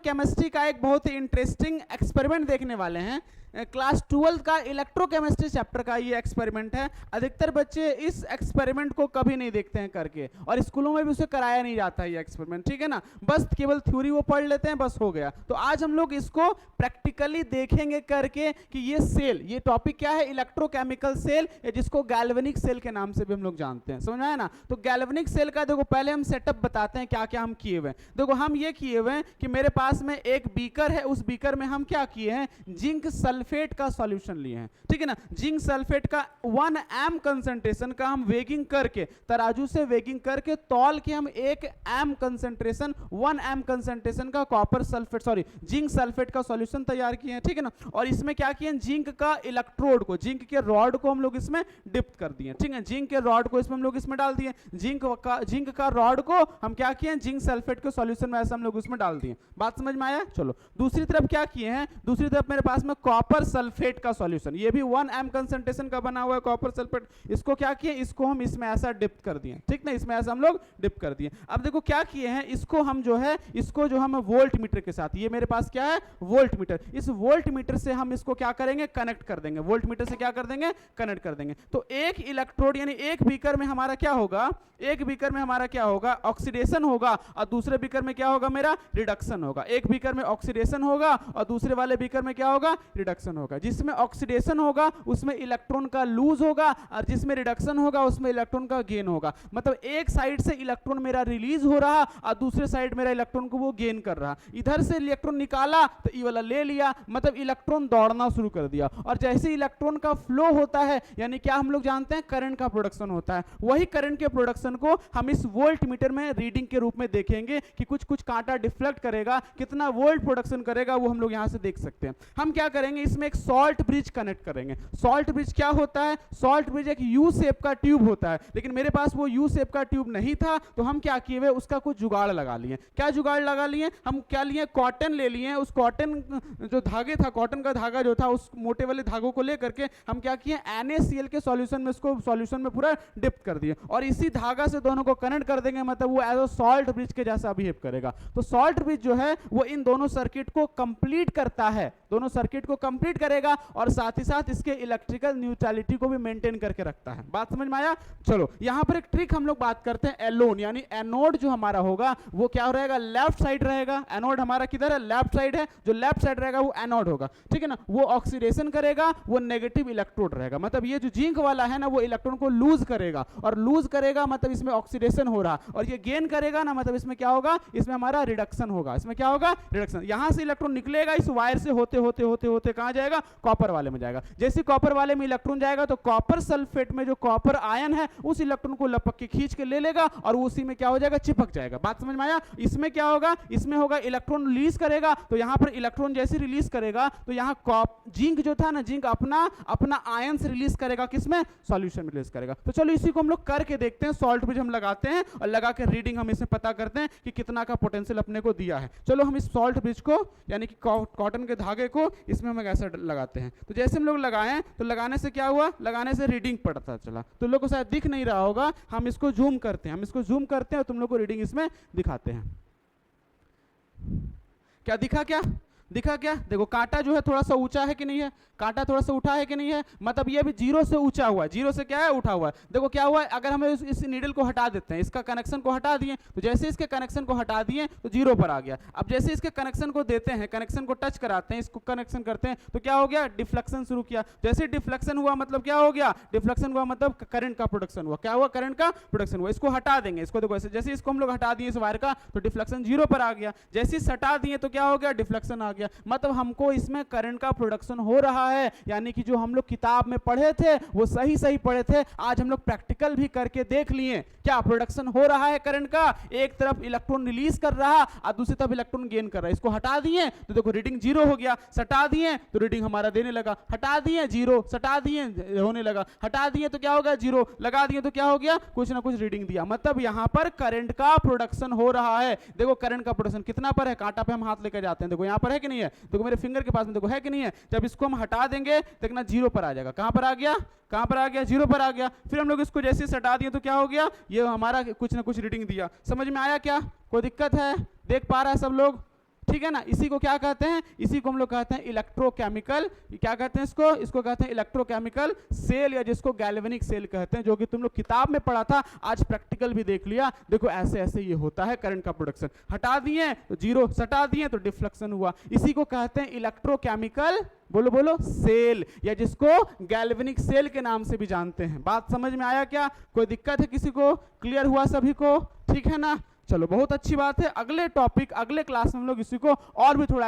Chemistry का एक बहुत ही इंटरेस्टिंग एक्सपेरिमेंट देखने वाले हैं। क्लास 12 का इलेक्ट्रोकेमिस्ट्री चैप्टर का ये एक्सपेरिमेंट है। अधिकतर बच्चे इस एक्सपेरिमेंट को कभी नहीं देखते हैं करके, और स्कूलों में भी उसे कराया नहीं जाता है ये एक्सपेरिमेंट, ठीक है ना। बस केवल थ्योरी वो पढ़ लेते हैं, बस हो गया। तो आज हम लोग इसको प्रैक्टिकली देखेंगे करके कि ये सेल, ये टॉपिक क्या है, इलेक्ट्रोकेमिकल सेल, या जिसको गैल्वेनिक सेल के नाम से भी हम लोग जानते हैं, समझ में आया ना। तो गैल्वेनिक सेल का देखो पहले हम सेटअप बताते हैं क्या क्या हम किए हुए हैं। देखो हम ये किए हुए हैं कि मेरे पास में एक बीकर है, उस बीकर में हम क्या किए हैं, जिंक सल्फेट का सॉल्यूशन लिए हैं, ठीक है ना। जिंक सल्फेट का 1 एम कंसंट्रेशन का हम वेगिंग करके, तराजू से वेगिंग करके तौल के हम 1 एम कंसंट्रेशन, 1 एम कंसंट्रेशन का copper sulphate, sorry zinc sulphate का सॉल्यूशन तैयार किए हैं, ठीक है ना। और इसमें क्या किए, जिंक का इलेक्ट्रोड को, जिंक के रॉड को हम लोग इसमें डिप कर दिए, ठीक है। जिंक के रॉड को इसमें हम लोग इसमें डाल दिए, जिंक का रॉड को हम क्या किए, जिंक सल्फेट के सॉल्यूशन में ऐसा हम लोग उसमें डाल दिए। बात समझ में आया। चलो दूसरी तरफ क्या किए हैं, दूसरी तरफ मेरे पास में कॉपर सल्फेट का सॉल्यूशन, ये भी 1 एम कंसंट्रेशन का बना हुआ है कॉपर सल्फेट। इसको क्या किए, इसको हम इसमें ऐसा डिप कर दिए, ठीक ना, इसमें ऐसा हम लोग डिप कर दिए। अब देखो क्या किए हैं, इसको हम जो है, इसको जो हम वोल्ट मीटर के साथ, ये मेरे पास क्या है, वोल्ट मीटर, इस वोल्ट मीटर से हम इसको क्या करेंगे, कनेक्ट कर देंगे, वोल्ट मीटर से क्या कर देंगे, कनेक्ट कर देंगे। तो एक इलेक्ट्रोड यानी एक बीकर में हमारा क्या होगा, एक बीकर में हमारा क्या होगा, ऑक्सीडेशन होगा, और दूसरे बीकर में क्या होगा, मेरा रिडक्शन होगा। एक बीकर में ऑक्सीडेशन होगा और दूसरे वाले बीकर में क्या होगा, रिडक्शन होगा। जिसमें ऑक्सीडेशन होगा उसमें इलेक्ट्रॉन का लूज होगा, और जिसमें रिडक्शन होगा उसमें इलेक्ट्रॉन का गेन होगा। मतलब एक साइड से इलेक्ट्रॉन मेरा रिलीज हो रहा और दूसरे साइड मेरा इलेक्ट्रॉन को वो गेन कर रहा। इधर से इलेक्ट्रॉन निकाला तो ये वाला ले लिया, मतलब इलेक्ट्रॉन दौड़ना शुरू कर दिया। और जैसे इलेक्ट्रॉन का फ्लो होता है, यानी क्या हम लोग जानते हैं, करंट का प्रोडक्शन होता है। वही करंट के प्रोडक्शन को हम इस वोल्ट मीटर में रीडिंग के रूप में देखेंगे कि कुछ कुछ कांटा डिफ्लेक्ट करेगा, कितना वोल्ट प्रोडक्शन करेगा वो हम लोग यहां से देख सकते हैं। हम क्या करेंगे, इसमें एक सॉल्ट ब्रिज कनेक्ट करेंगे। सॉल्ट ब्रिज क्या होता है, सॉल्ट ब्रिज एक यू शेप का ट्यूब होता है, लेकिन मेरे पास वो यू शेप का ट्यूब नहीं था, तो हम क्या किए हुए, उसका कुछ जुगाड़ लगा लिए। क्या जुगाड़ लगा लिए, हम क्या लिए, कॉटन ले लिए। उस कॉटन जो धागे था, कॉटन का धागा जो था, उस मोटे वाले धागों को लेकर के हम क्या किए, NaCl के सॉल्यूशन में, इसको सॉल्यूशन में पूरा डिप कर दिए, और इसी धागा से दोनों को कनेक्ट कर देंगे, मतलब वो एज अ सॉल्ट ब्रिज के जैसा बिहेव करेगा। तो सॉल्ट ब्रिज जो है वो इन दोनों सर्किट को कंप्लीट करता है, दोनों सर्किट को कंप्लीट करेगा, और साथ ही साथ इसके इलेक्ट्रिकल न्यूट्रलिटी को भी मेंटेन करके रखता है। बात समझ में आया। चलो यहां पर एक ट्रिक हम लोग बात करते हैं, एलोन यानी एनोड जो हमारा होगा वो क्या रहेगा, लेफ्ट साइड रहेगा। एनोड हमारा किधर है, लेफ्ट साइड है, जो लेफ्ट साइड रहेगा वो एनोड होगा, ठीक है ना। वो ऑक्सीडेशन करेगा, वो नेगेटिव इलेक्ट्रोड रहेगा, मतलब ये जो जिंक वाला है ना वो इलेक्ट्रॉन को लूज करेगा, और लूज करेगा मतलब इसमें ऑक्सीडेशन हो रहा, और ये गेन करेगा ना मतलब इसमें क्या होगा, इसमें हमारा रिडक्शन होगा। इसमें क्या होगा, रिडक्शन। यहां से इलेक्ट्रॉन निकलेगा इस वायर से होते होते होते होते कहां जाएगा, कॉपर वाले में जाएगा। जैसे कॉपर वाले में इलेक्ट्रॉन जाएगा तो कॉपर सल्फेट में जो कॉपर आयन है उस इलेक्ट्रॉन को लपक के खींच के ले लेगा, और उसी में क्या हो जाएगा, चिपक जाएगा। बात समझ में आया। इसमें क्या होगा, इसमें होगा इलेक्ट्रॉन रिलीज करेगा, तो यहां पर इलेक्ट्रॉन जैसे रिलीज करेगा तो यहां जिंक जो था ना, जिंक अपना आयन से रिलीज करेगा, किसमें, सॉल्यूशन में रिलीज करेगा। तो चलो इसी को हम लोग करके देखते हैं। सॉल्ट ब्रिज हम लगाते हैं और लगा के रीडिंग हम इसमें पता करते हैं कि कितना का पोटेंशियल अपने को दिया है। चलो हम इस सॉल्ट ब्रिज को यानी कि कॉटन के धागे को इसमें हम ऐसा लगाते हैं। तो जैसे हम लोग लगाए तो लगाने से क्या हुआ, लगाने से रीडिंग पड़ता चला। तो लोग को शायद दिख नहीं रहा होगा, हम इसको जूम करते हैं, और तुम लोग को रीडिंग इसमें दिखाते हैं। क्या दिखा, क्या दिखा, क्या देखो, कांटा जो है थोड़ा सा ऊंचा है कि नहीं है, कांटा थोड़ा सा उठा है कि नहीं है, मतलब ये भी जीरो से ऊंचा हुआ है, जीरो से क्या है, उठा हुआ है। देखो क्या हुआ है, अगर हम इस नीडल को हटा देते हैं, इसका कनेक्शन को हटा दिए, तो जैसे इसके कनेक्शन को हटा दिए तो जीरो पर आ गया। अब जैसे इसके कनेक्शन को देते हैं, कनेक्शन को टच कराते हैं, इसको कनेक्शन करते हैं, तो क्या हो गया, डिफ्लेक्शन शुरू किया। जैसे डिफ्लेक्शन हुआ मतलब क्या हो गया, डिफ्लेक्शन हुआ मतलब करंट का प्रोडक्शन हुआ। क्या हुआ, करंट का प्रोडक्शन हुआ। इसको हटा देंगे, इसको देखो ऐसे, जैसे इसको हम लोग हटा दिए इस वायर का, तो डिफ्लेक्शन जीरो पर आ गया। जैसे इस हटा दिए तो क्या हो गया, डिफ्लेक्शन आ गया। मतलब हमको इसमें करंट का प्रोडक्शन हो रहा है, यानी कि जो हम लोग किताब में पढ़े थे वो सही पढ़े थे, आज हम लोग प्रैक्टिकल भी करके देख लिए। क्या प्रोडक्शन हो रहा है करंट का, एक तरफ इलेक्ट्रॉन रिलीज कर रहा और दूसरी तरफ इलेक्ट्रॉन गेन कर रहा है। इसको हटा दिए तो देखो रीडिंग जीरो हो गया, सटा दिए तो रीडिंग हमारा देने लगा, हटा दिए जीरो, सटा दिए होने लगा, हटा दिए तो क्या हो गया, जीरो, लगा दिए तो क्या हो गया, कुछ ना कुछ रीडिंग दिया। मतलब यहां पर करंट का प्रोडक्शन हो रहा है। देखो करंट का प्रोडक्शन कितना पर है, कांटा पे हम हाथ लेकर जाते हैं, देखो यहां पर है कि नहीं है, देखो मेरे फिंगर के पास में देखो है कि नहीं है। जब इसको हम हटा देंगे देखना जीरो पर आ जाएगा। कहां पर आ गया, कहां पर आ गया, जीरो पर आ गया। फिर हम लोग इसको जैसे हटा दिए तो क्या हो गया, ये हमारा कुछ ना कुछ रीडिंग दिया। समझ में आया क्या, कोई दिक्कत है, देख पा रहा है सब लोग, ठीक है ना। इसी को क्या कहते हैं, इसी को हम लोग कहते हैं इलेक्ट्रोकेमिकल, क्या कहते हैं इसको, इसको कहते हैं इलेक्ट्रोकेमिकल सेल, या जिसको गैल्वेनिक सेल कहते हैं, जो कि तुम लोग किताब में पढ़ा था, आज प्रैक्टिकल भी देख लिया। देखो ऐसे ऐसे ये होता है करंट का प्रोडक्शन, हटा दिए तो जीरो, सटा दिए तो डिफ्लेक्शन हुआ। इसी को कहते हैं इलेक्ट्रोकेमिकल, बोलो बोलो, सेल, या जिसको गैल्वेनिक सेल के नाम से भी जानते हैं। बात समझ में आया क्या, कोई दिक्कत है किसी को, क्लियर हुआ सभी को, ठीक है ना। चलो बहुत अच्छी बात है। अगले टॉपिक, अगले क्लास में हम लोग इसी को और भी थोड़ा